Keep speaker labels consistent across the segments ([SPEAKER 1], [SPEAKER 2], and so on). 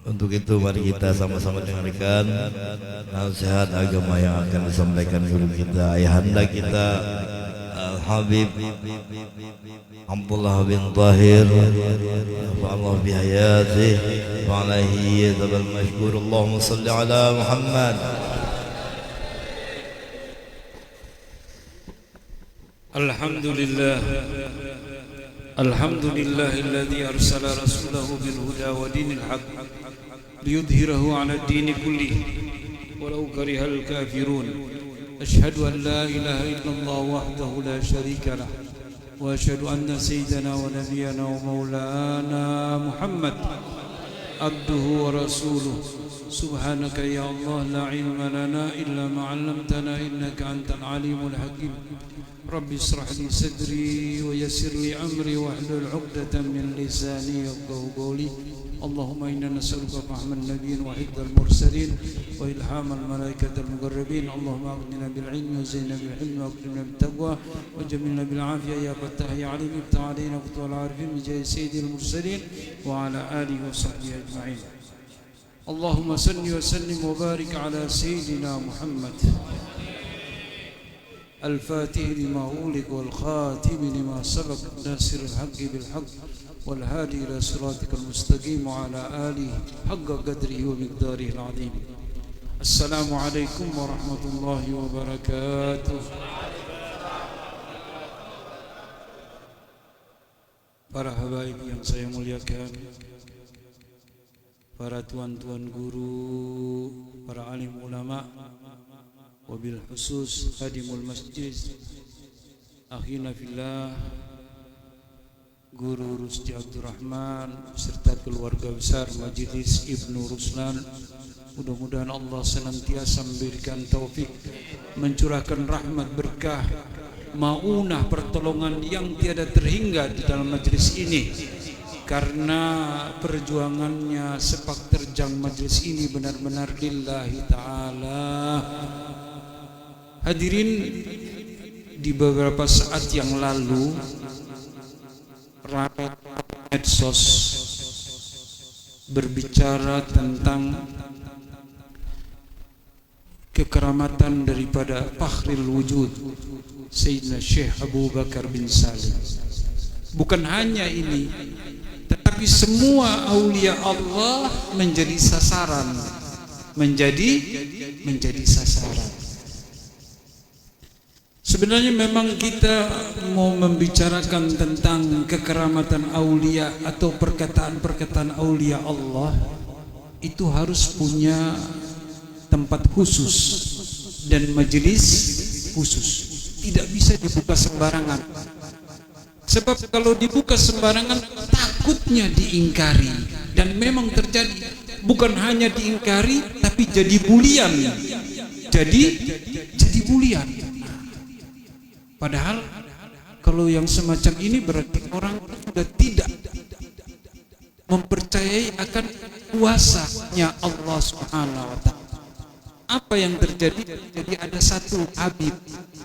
[SPEAKER 1] Untuk itu mari kita sama-sama dengarkan nasihat agama yang akan disampaikan guru kita, ayahanda kita Al-Habib Abdullah bin Tahir, Allah bihayatih wa alaihi yadabal mashkur. Allahumma salli ala Muhammad.
[SPEAKER 2] Alhamdulillah, alhamdulillahilladzi arsala rasulahu bil huda wa dinil haqq liyudhhirahu 'ala ad-din kullih walau karihal kafirun. Asyhadu an la ilaha illallah wahdahu la syarika lah wa asyhadu anna sayyidana wa nabiyyana wa maulana Muhammad abduhu wa rasuluh. Subhanaka ya Allah la ilma lana illa ma 'allamtana innaka antal alimul hakim. Rabbi israh li sadri wa yassir li amri wahlul 'uqdatam min lisani yafqahu qawli. Allahumma inna nas'aluka fahman nabiyyin wa hifdzal mursalin wa ilhamal malaikatil muqarrabin. Allahumma aghnina bil ilmi wa zayyinna bil hilmi wa akrimna bit taqwa wa jamilna bil afiyah ya fattah ya alim. Iftah alaina futuhal arifin bi jahi sayyidil mursalin wa ala alihi wa sahbihi ajma'in. Allahumma salli wa sallim wa barik ala sayyidina Muhammad الفاتح لما أولك والخاتم لما سبق ناصر الحق بالحق والهادي إلى صراطك المستقيم وعلى آله حق قدره ومقداره العظيم. السلام عليكم ورحمة الله وبركاته. Para habaib yang saya muliakan, para tuan-tuan guru, para alim ulama, wabil khusus hadimul masjid, akhina fillah Guru Rusdi Abdurrahman serta keluarga besar Majelis Ibnu Ruslan. Mudah-mudahan Allah senantiasa memberikan taufik, mencurahkan rahmat, berkah, maunah, pertolongan yang tiada terhingga di dalam majelis ini. Karena perjuangannya sepak terjang majelis ini benar-benar lillahi ta'ala. Hadirin, di beberapa saat yang lalu rakyat medsos berbicara tentang kekeramatan daripada Fakhril Wujud Sayyidina Syekh Abu Bakar bin Salim. Bukan hanya ini, tetapi semua aulia Allah menjadi sasaran, menjadi sasaran. Sebenarnya memang kita mau membicarakan tentang kekeramatan aulia atau perkataan-perkataan aulia Allah itu harus punya tempat khusus dan majelis khusus. Tidak bisa dibuka sembarangan. Sebab kalau dibuka sembarangan takutnya diingkari, dan memang terjadi. Bukan hanya diingkari tapi jadi bulian. Jadi bulian. Padahal kalau yang semacam ini berarti orang sudah tidak mempercayai akan kuasanya Allah Subhanahu wa ta'ala. Apa yang terjadi? Jadi ada satu habib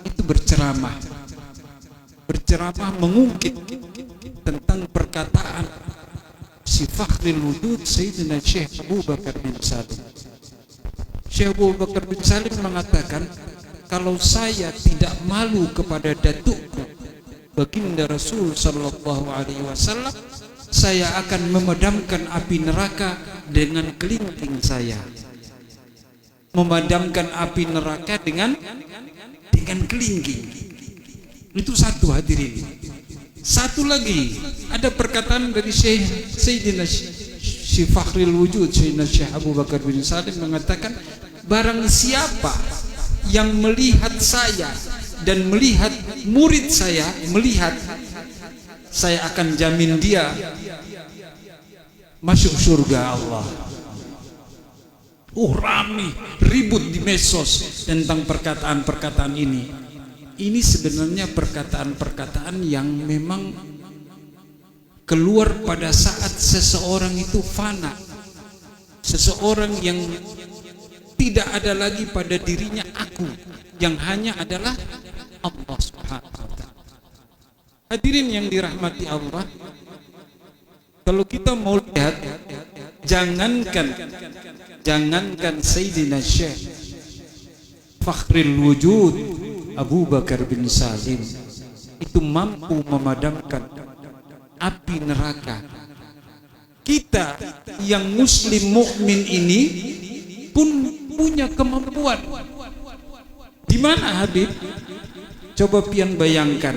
[SPEAKER 2] itu berceramah mengungkit tentang perkataan si Fakhril Wujud Sayyidina Syekh Abu Bakar bin Salim. Syekh Abu Bakar bin Salim mengatakan, kalau saya tidak malu kepada datukku baginda Rasul sallallahu alaihi wasallam, saya akan memadamkan api neraka dengan kelingking saya. Memadamkan api neraka dengan kelingking. Itu satu, hadirin. Satu lagi, ada perkataan dari Sayyidina Syekh Fakhril Wujud Sayyidina Syekh Abu Bakar bin Salim mengatakan, barang siapa yang melihat saya dan melihat murid saya, saya akan jamin dia masuk surga Allah. Rame ribut di medsos tentang perkataan-perkataan ini. Ini sebenarnya perkataan-perkataan yang memang keluar pada saat seseorang itu fana, seseorang yang tidak ada lagi pada dirinya aku, yang hanya adalah Allah Subhanahu wa ta'ala. Hadirin yang dirahmati Allah, kalau kita mau lihat Jangankan Sayyidina Syekh Fakhrul Wujud Abu Bakar bin Salim itu mampu memadamkan api neraka. Kita yang muslim mukmin ini pun punya kemampuan. Di mana Habib? Coba pian bayangkan,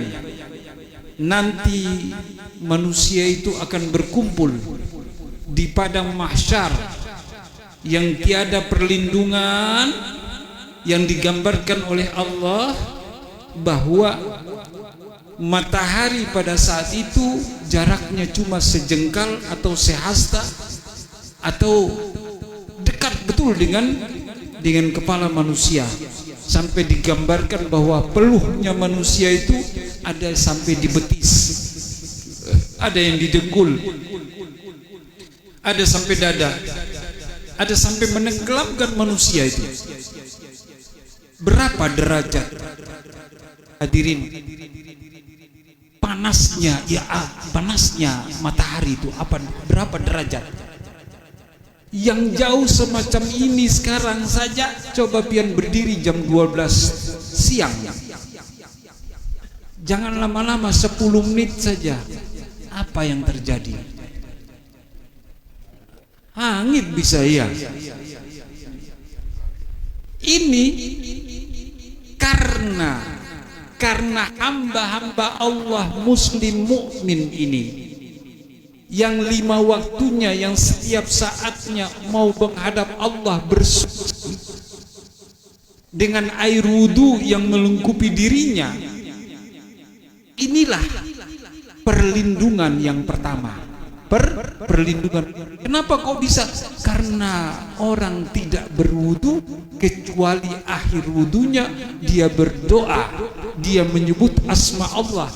[SPEAKER 2] nanti manusia itu akan berkumpul di padang mahsyar yang tiada perlindungan, yang digambarkan oleh Allah bahwa matahari pada saat itu jaraknya cuma sejengkal atau sehasta atau dekat betul dengan kepala manusia, sampai digambarkan bahwa peluhnya manusia itu ada sampai di betis, ada yang di dengkul, ada sampai dada, ada sampai menenggelamkan manusia itu. Berapa derajat hadirin panasnya, panasnya matahari itu berapa derajat? Yang jauh semacam ini sekarang saja, coba pian berdiri jam 12 siang, jangan lama-lama, 10 menit saja, apa yang terjadi? Hangit bisa ya. Ini karena hamba-hamba Allah muslim mukmin ini yang 5 waktunya, yang setiap saatnya mau menghadap Allah bersuci dengan air wudu yang melengkapi dirinya. Inilah perlindungan yang pertama. Perlindungan. Kenapa kok bisa? Karena orang tidak berwudu, kecuali akhir wudunya dia berdoa, dia menyebut asma Allah.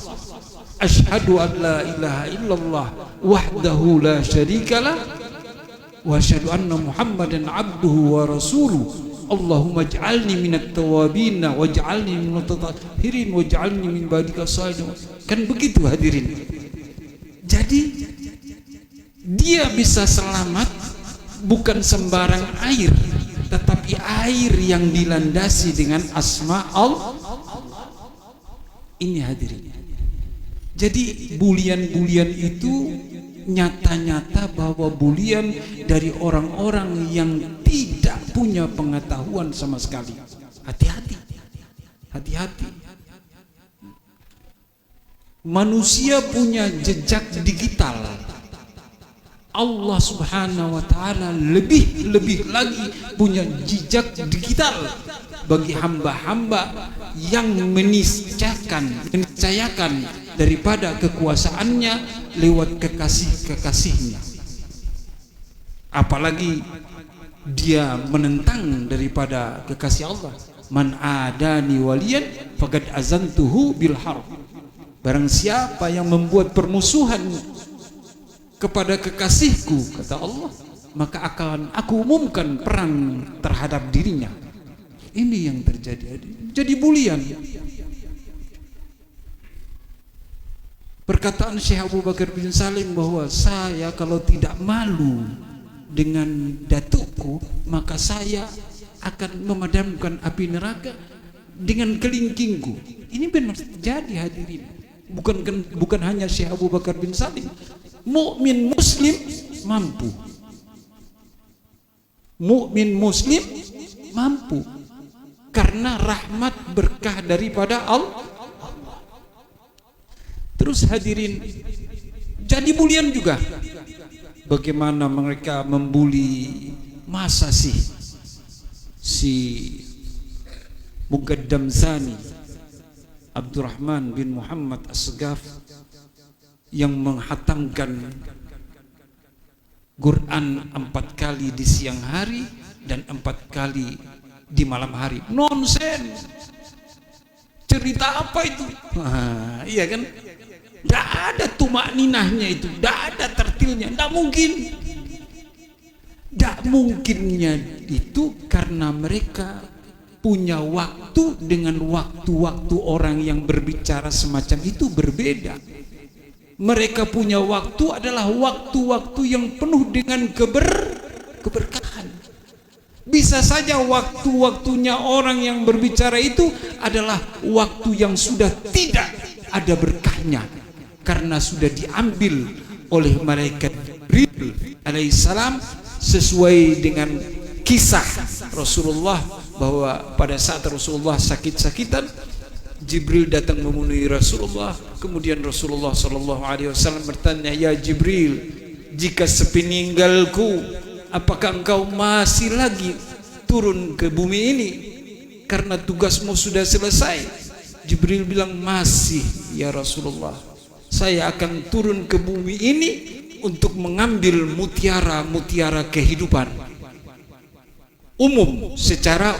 [SPEAKER 2] Asyhadu an la ilaha illallah wahdahu la syarikalah wa asyhadu anna Muhammadan abduhu wa rasuluh. Allahumma ij'alni minat tawabin waj'alni minat tatahhirin waj'alni min badika salihin. Kan begitu hadirin. Jadi dia bisa selamat bukan sembarang air, tetapi air yang dilandasi dengan asma Allah. Ini hadirin. Jadi bulian-bulian itu nyata-nyata bahwa bulian dari orang-orang yang tidak punya pengetahuan sama sekali. Hati-hati, hati-hati. Manusia punya jejak digital. Allah Subhanahu wa Ta'ala lebih lagi punya jejak digital bagi hamba-hamba yang meniscayakan daripada kekuasaannya lewat kekasih-kekasihnya. Apalagi dia menentang daripada kekasih Allah. Man adani waliyan faqad azantuhu bil harb. Barang siapa yang membuat permusuhan kepada kekasihku, kata Allah, maka akan aku umumkan perang terhadap dirinya. Ini yang terjadi. Jadi bulian. Perkataan Syekh Abu Bakar bin Salim bahwa saya kalau tidak malu dengan datukku, maka saya akan memadamkan api neraka dengan kelingkingku. Ini benar terjadi hadirin. Bukan hanya Syekh Abu Bakar bin Salim. Mukmin muslim mampu. Mukmin muslim mampu karena rahmat berkah daripada Allah. Terus hadirin, jadi bulian juga. Bagaimana mereka membuli, masa sih si Muqaddam Zani Abdurrahman bin Muhammad As-Segaf yang menghatamkan Quran 4 kali di siang hari dan 4 kali di malam hari. Nonsen. Cerita apa itu? Iya kan? Tidak ada tumak ninahnya itu, tidak ada tertilnya, tidak mungkin. Tidak mungkinnya itu karena mereka punya waktu dengan waktu-waktu orang yang berbicara semacam itu berbeda. Mereka punya waktu adalah waktu-waktu yang penuh dengan keberkahan. Bisa saja waktu-waktunya orang yang berbicara itu adalah waktu yang sudah tidak ada berkahnya, karena sudah diambil oleh malaikat Jibril alaihissalam, sesuai dengan kisah Rasulullah bahwa pada saat Rasulullah sakit-sakitan, Jibril datang memenuhi Rasulullah. Kemudian Rasulullah SAW bertanya, "Ya Jibril, jika sepeninggalku, apakah engkau masih lagi turun ke bumi ini karena tugasmu sudah selesai?" Jibril bilang, "Masih ya Rasulullah. Saya akan turun ke bumi ini untuk mengambil mutiara-mutiara kehidupan umum, secara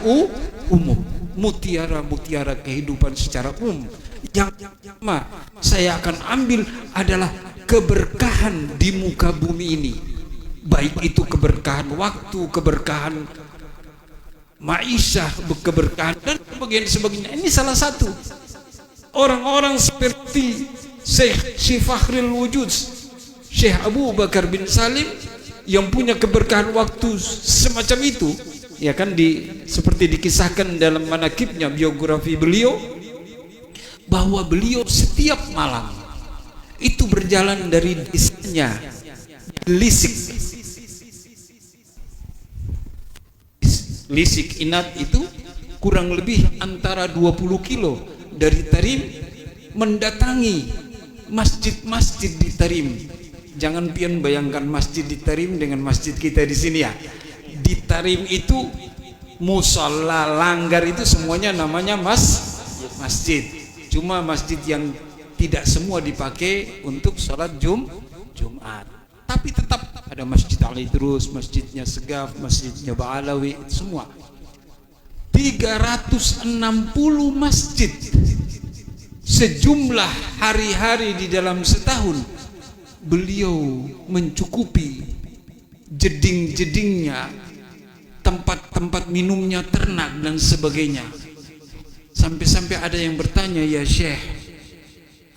[SPEAKER 2] umum, mutiara-mutiara kehidupan secara umum. Yang pertama saya akan ambil adalah keberkahan di muka bumi ini, baik itu keberkahan waktu, keberkahan ma'isyah, keberkahan dan sebagainya. Ini salah satu. Orang-orang seperti Syekh Fakhrul Wujud, Syekh Abu Bakar bin Salim, yang punya keberkahan waktu semacam itu, ya kan, seperti dikisahkan dalam manakibnya, biografi beliau, bahwa beliau setiap malam itu berjalan dari desanya Lisik Inat itu kurang lebih antara 20 kilo dari Tarim, mendatangi masjid-masjid di Tarim. Jangan pian bayangkan masjid di Tarim dengan masjid kita di sini ya. Di Tarim itu musalla, langgar itu semuanya namanya masjid. Cuma masjid yang tidak semua dipakai untuk sholat Jumat. Tapi tetap ada Masjid Ali Terus, masjidnya Segaf, masjidnya Ba'alawi, semua. 360 masjid. Sejumlah hari-hari di dalam setahun beliau mencukupi jeding-jedingnya, tempat-tempat minumnya, ternak dan sebagainya. Sampai-sampai ada yang bertanya, "Ya Syekh,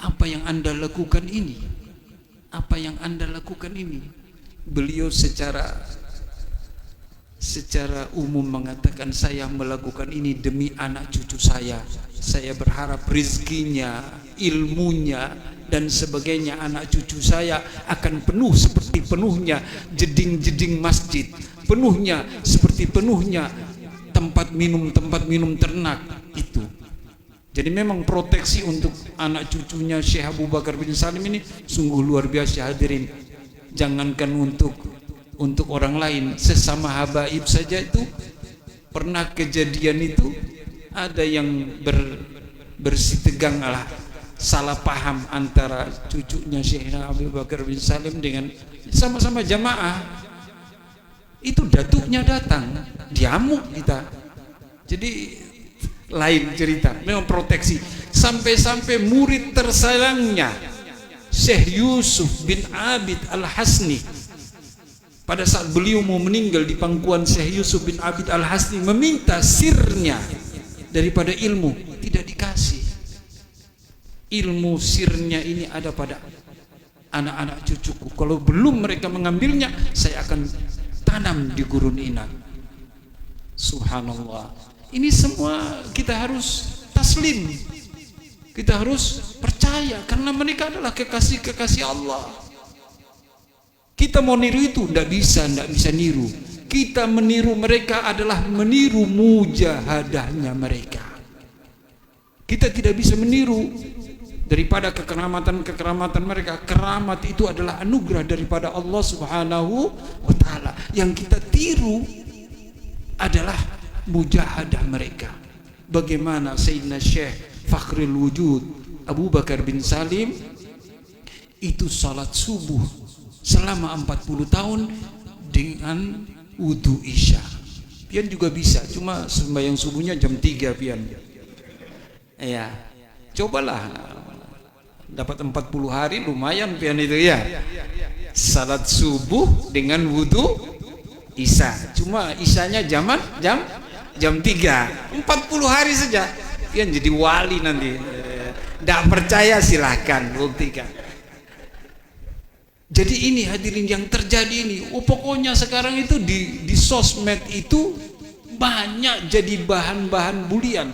[SPEAKER 2] apa yang Anda lakukan ini? Apa yang Anda lakukan ini?" Beliau secara umum mengatakan, "Saya melakukan ini demi anak cucu saya. Saya berharap rezekinya, ilmunya dan sebagainya anak cucu saya akan penuh seperti penuhnya jeding-jeding masjid, penuhnya seperti penuhnya tempat minum ternak itu." Jadi memang proteksi untuk anak cucunya Syekh Abu Bakar bin Salim ini sungguh luar biasa, hadirin. Jangankan untuk orang lain, sesama habaib saja itu pernah kejadian itu, ada yang bersitegang lah, salah paham antara cucunya Syekh Abu Bakar bin Salim dengan sama-sama jamaah. Itu datuknya datang, diamuk kita. Jadi lain cerita, memang proteksi. Sampai-sampai murid tersayangnya Syekh Yusuf bin Abid Al-Hasni, pada saat beliau mau meninggal di pangkuan Syekh Yusuf bin Abid Al-Hasni, meminta sirnya daripada ilmu, tidak dikasih. Ilmu sirnya ini ada pada anak-anak cucuku. Kalau belum mereka mengambilnya, saya akan tanam di gurun Inat. Subhanallah. Ini semua kita harus taslim, kita harus percaya, karena mereka adalah kekasih-kekasih Allah. Kita mau niru itu tidak bisa niru. Kita meniru mereka adalah meniru mujahadahnya mereka. Kita tidak bisa meniru daripada kekeramatan mereka. Keramat itu adalah anugerah daripada Allah Subhanahu wa taala. Yang kita tiru adalah mujahadah mereka. Bagaimana Sayyidina Syekh Fakhrul Wujud Abu Bakar bin Salim itu salat subuh selama 40 tahun dengan wudu isya. Pian juga bisa, cuma sembahyang subuhnya jam 3 pian. Ya, cobalah, dapat 40 hari lumayan pian itu ya. Salat subuh dengan wudu isya. Cuma isyanya jam 3, 40 hari saja pian jadi wali nanti. Tidak percaya silahkan buktikan. Jadi ini hadirin yang terjadi ini. Pokoknya sekarang itu di sosmed itu banyak jadi bahan-bahan bulian.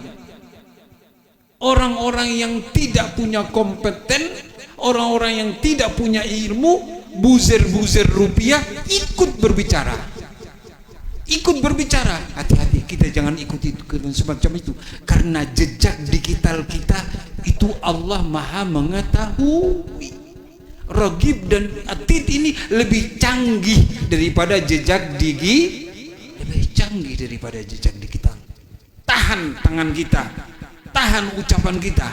[SPEAKER 2] Orang-orang yang tidak punya kompeten, orang-orang yang tidak punya ilmu, buzzer-buzzer rupiah ikut berbicara. Ikut berbicara. Hati-hati, kita jangan ikuti semacam itu. Karena jejak digital kita itu Allah Maha mengetahui. Ragib dan Atid ini lebih canggih daripada jejak lebih canggih daripada jejak digital. Tahan tangan kita, tahan ucapan kita.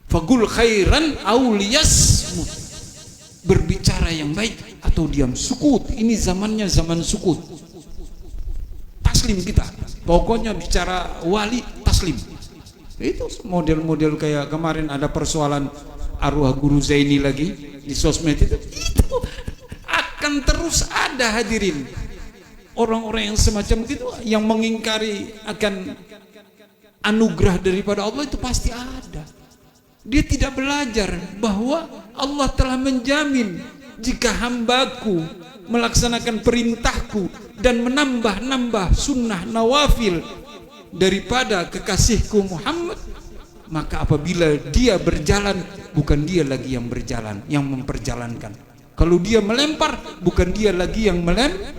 [SPEAKER 2] Fagul khairan auliyasmut, berbicara yang baik atau diam. Sukut, ini zamannya zaman sukut. Taslim kita, pokoknya bicara wali taslim. Itu model-model kayak kemarin ada persoalan arwah guru Zaini lagi di sosmed itu akan terus ada hadirin. Orang-orang yang semacam itu yang mengingkari akan anugerah daripada Allah itu pasti ada. Dia tidak belajar bahwa Allah telah menjamin jika hambaku melaksanakan perintahku dan menambah-nambah sunnah nawafil daripada kekasihku Muhammad, maka apabila dia berjalan, bukan dia lagi yang berjalan, yang memperjalankan. Kalau dia melempar, bukan dia lagi yang melempar.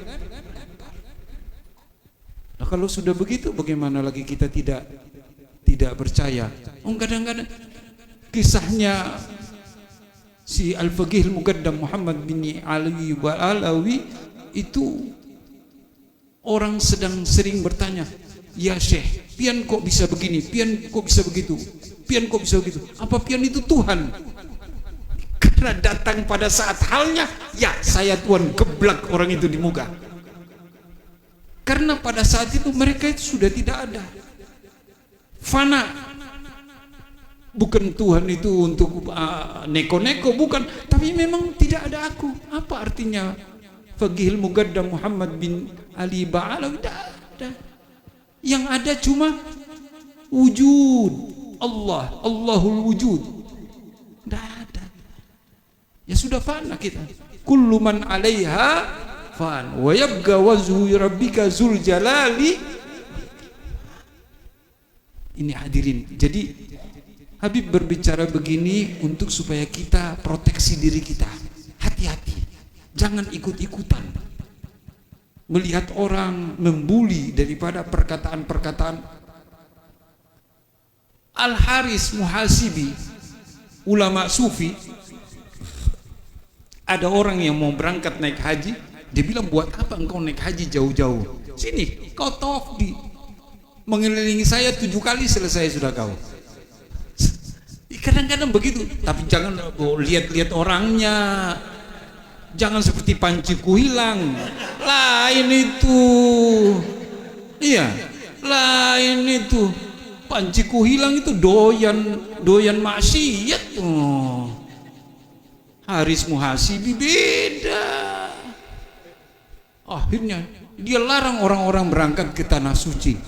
[SPEAKER 2] Nah, kalau sudah begitu, bagaimana lagi kita tidak percaya? Kadang-kadang kisahnya si Al-Faqih Al-Muqaddam Muhammad bin Ali Alawi itu, orang sedang sering bertanya, ya Syekh, pian kok bisa begini, pian kok bisa begitu, pian kok bisa begitu. Apa pian itu Tuhan? Karena datang pada saat halnya, ya saya Tuhan, geblak orang itu di muka. Karena pada saat itu mereka itu sudah tidak ada, fana. Bukan Tuhan itu untuk neko-neko, bukan, tapi memang tidak ada aku. Apa artinya Faqih Al-Muqaddam Muhammad bin Ali Ba'alawi? Tidak ada. Yang ada cuma wujud Allah, Allahul wujud. Tidak ada. Ya sudah fana kita. Kullu man 'alaiha fan wa yabqa wajhu rabbika dzul jalali. Ini hadirin. Jadi Habib berbicara begini untuk supaya kita proteksi diri kita. Hati-hati. Jangan ikut-ikutan melihat orang membuli daripada perkataan-perkataan. Al-Haris Muhasibi, ulama sufi, ada orang yang mau berangkat naik haji, dia bilang, buat apa engkau naik haji jauh-jauh? Sini, kau tawaf di mengelilingi saya 7 kali, selesai sudah kau. Kadang-kadang begitu, tapi jangan lihat-lihat orangnya. Jangan seperti panciku hilang. Lain itu. Iya, lain itu. Panciku hilang itu doyan maksiat. Haris Muhasibi beda. Akhirnya dia larang orang-orang berangkat ke tanah suci.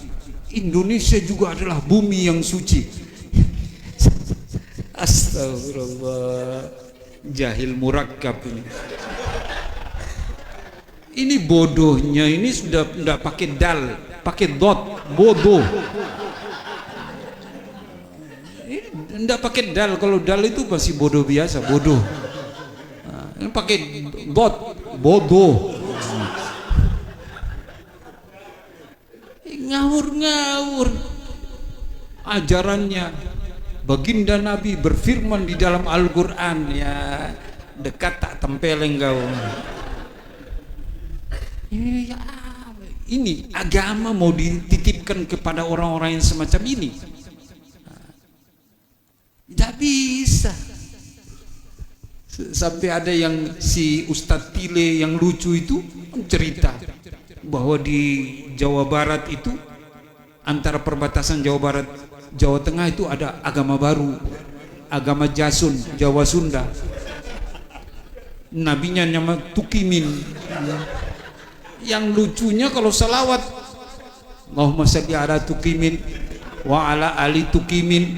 [SPEAKER 2] Indonesia juga adalah bumi yang suci. Astagfirullah, jahil murakkab ini. Ini bodohnya ini sudah tidak pakai dal, pakai dot, bodoh. Ini tidak pakai dal, kalau dal itu masih bodoh biasa, bodoh. Ini pakai dot, bodoh. Ngawur-ngawur ajarannya. Baginda Nabi berfirman di dalam Al-Quran, ya dekat tak tempeleng kau. Ya, ini agama mau dititipkan kepada orang-orang yang semacam ini? Tidak bisa. Sampai ada yang si Ustadz Tile yang lucu itu cerita bahwa di Jawa Barat itu, antara perbatasan Jawa Barat Jawa Tengah itu ada agama baru, agama Jasun, Jawa Sunda. Nabinya nama Tukimin. Yang lucunya kalau salawat, Allahumma shalli ala Tukimin wa ala ali Tukimin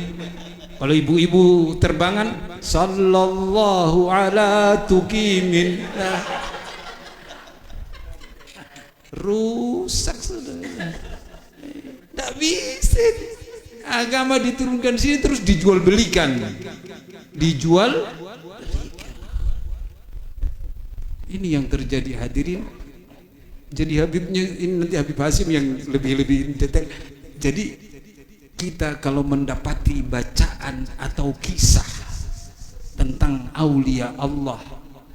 [SPEAKER 2] Kalau ibu-ibu terbangan, sallallahu ala tukimin. Nah, rusak sudah. Tidak bisa. Agama diturunkan sini terus dijual belikan. Dijual belikan. Ini yang terjadi hadirin. Jadi Habibnya ini nanti Habib Hasim yang lebih detail. Jadi kita kalau mendapati bacaan atau kisah tentang aulia Allah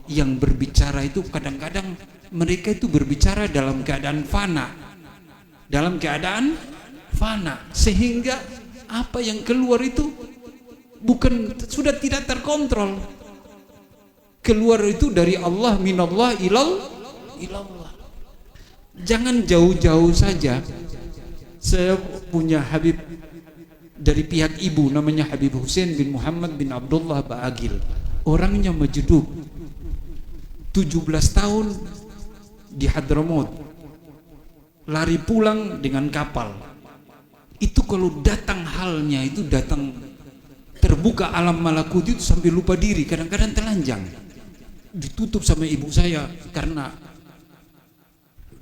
[SPEAKER 2] yang berbicara itu, kadang-kadang mereka itu berbicara dalam keadaan fana, sehingga apa yang keluar itu sudah tidak terkontrol, keluar itu dari Allah, minallah ilallah. Jangan jauh-jauh saja. Saya punya Habib dari pihak ibu, namanya Habib Hussein bin Muhammad bin Abdullah Ba'agil. Orangnya Majdub, 17 tahun di Hadramaut, lari pulang dengan kapal. Itu kalau datang halnya, itu datang terbuka alam malakut itu sampai lupa diri, kadang-kadang telanjang. Ditutup sama ibu saya karena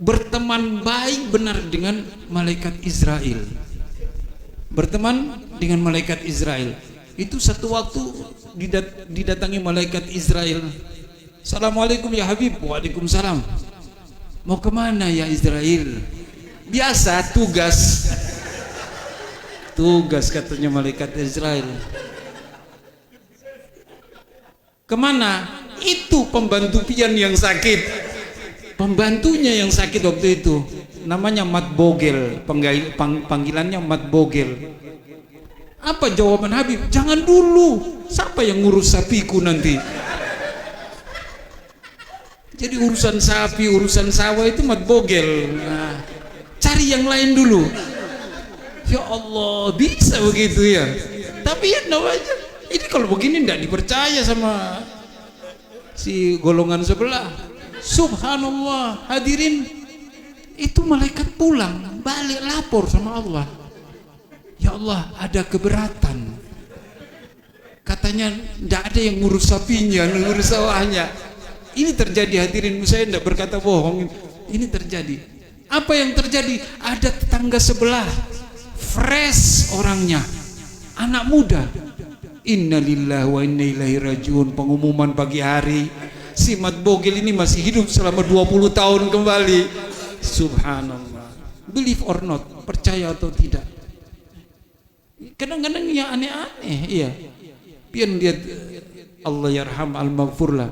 [SPEAKER 2] berteman baik benar dengan malaikat Israel. Berteman dengan malaikat Israel. Itu satu waktu didatangi malaikat Israel. Assalamualaikum ya Habib. Waalaikumsalam. Mau kemana ya Israel? Biasa tugas katanya malaikat Israel. Kemana? Itu pembantu pian yang sakit. Pembantunya yang sakit waktu itu namanya Mat Bogel, panggilannya Mat Bogel. Apa jawaban Habib? Jangan dulu, siapa yang ngurus sapiku nanti? Jadi urusan sapi, urusan sawah itu Mat Bogel. Nah, cari yang lain dulu. Ya Allah, bisa begitu ya. Tapi ya aja. Ini kalau begini tidak dipercaya sama si golongan sebelah. Subhanallah, hadirin, itu malaikat pulang balik lapor sama Allah. Ya Allah, ada keberatan. Katanya tidak ada yang ngurus sapinya, ngurus sawahnya. Ini terjadi hadirin, saya tidak berkata bohong. Ini terjadi. Apa yang terjadi? Ada tetangga sebelah, fresh orangnya, anak muda. Innalillahi wa inna ilaihi rajiun. Pengumuman pagi hari, si Mat Bogel ini masih hidup selama 20 tahun kembali. Subhanallah. Believe or not, percaya atau tidak. Kadang-kadang ya aneh-aneh. Iya. Pian lihat Allah yarham al-maghfurlah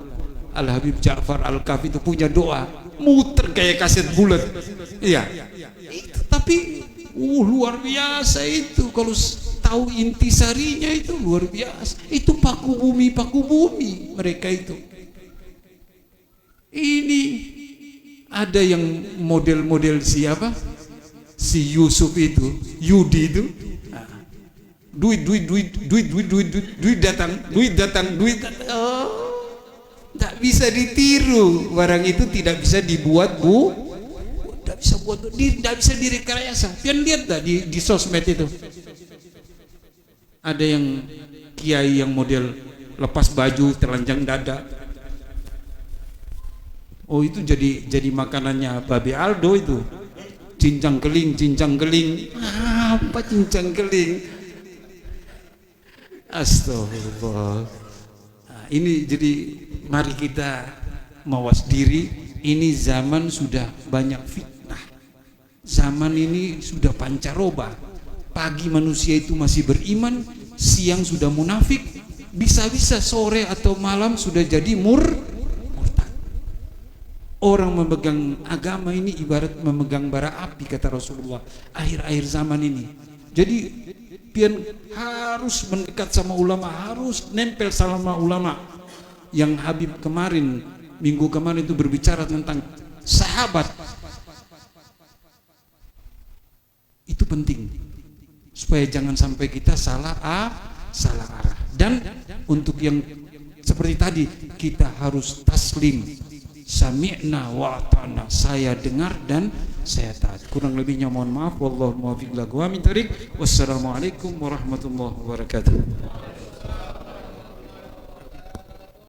[SPEAKER 2] Al-Habib Ja'far Al-Kafi itu punya doa muter kayak kaset bulat. Iya. Itu tapi luar biasa itu. Kalau tahu intisarinya itu luar biasa. Itu paku bumi mereka itu. Ini ada yang model-model siapa? Si Yusuf itu, Yudi itu. Duit datang. Oh, tak bisa ditiru. Barang itu tidak bisa dibuat, tidak bisa direkayasa. Pian lihat dah di sosmed itu. Ada yang kiai yang model lepas baju, telanjang dada. Oh, itu jadi makanannya Babe Aldo itu. Cincang keling. Apa cincang keling? Astagfirullah. Nah, ini jadi mari kita mawas diri. Ini zaman sudah banyak fitnah. Zaman ini sudah pancaroba. Pagi manusia itu masih beriman, siang sudah munafik, bisa-bisa sore atau malam sudah jadi murtad. Orang memegang agama ini ibarat memegang bara api, kata Rasulullah, akhir-akhir zaman ini. Jadi pian harus mendekat sama ulama, harus nempel sama ulama. Yang Habib minggu kemarin itu berbicara tentang sahabat. Itu penting supaya jangan sampai kita salah arah. Dan untuk yang seperti tadi, kita harus taslim. Sami'na wa ata'na, saya dengar dan saya taat. Kurang lebihnya mohon maaf. Wallahu muwaffiq ila aqwamit thoriq. Wassalamualaikum warahmatullahi wabarakatuh.